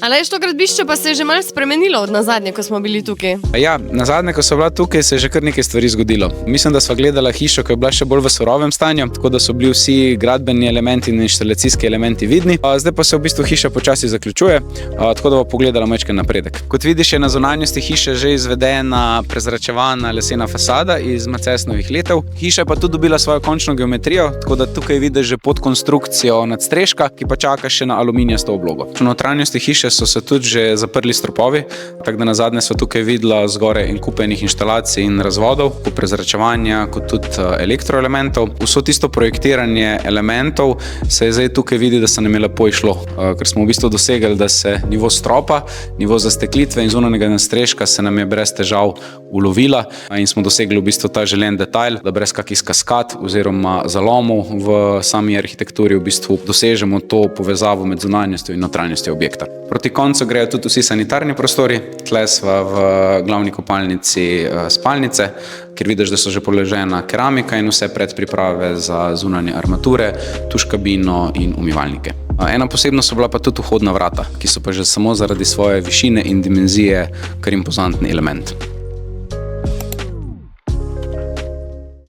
Aleš, to gradbišče pa se je že malo spremenilo od nazadnje, ko smo bili tukaj. Ja, nazadnje, ko so bila tukaj, se je že kar nekaj stvari zgodilo. Mislim, da sva gledala hišo, ki je bila še bolj v surovem stanju, tako da so bili vsi gradbeni elementi in inštalacijski elementi vidni. Zdaj pa se v bistvu hiša počasi zaključuje, tako da bo pogledala majčken napredek. Kot vidiš, je na zunanjosti hiše že izvedena prezračevana lesena fasada iz macesnovih letev. Hiša je pa tudi dobila svojo končno geometrijo, tako da tukaj vidiš že podkonstrukcijo nadstreška, ki pa čaka še na aluminijasto oblogo. V notranjosti hiše so se tudi že zaprli stropovi, tako da nazadnje so tukaj videla zgoraj en kup enih inštalacij in razvodov, kup prezračevanja, kot tudi elektroelementov. Vso tisto projektiranje elementov se je zdaj tukaj vidi, da se nam je lepo išlo, ker smo v bistvu dosegli, da se nivo stropa, nivo zasteklitve in zunanjega nadstreška se nam je brez težav ulovila in smo dosegli v bistvu ta želen detajl, da brez kakih kaskad oziroma zalomov v sami arhitekturi v bistvu dosežemo to povezavo med zunanjostjo in notranjostjo objekta. Proti koncu grejo tudi vsi sanitarni prostori, tle sva v glavni kopalnici spalnice, kjer vidiš, da so že položena keramika in vse predpriprave za zunanje armature, tuš kabino in umivalnike. Ena posebnost so bila pa tudi vhodna vrata, ki so pa že samo zaradi svoje višine in dimenzije kar impozantni element.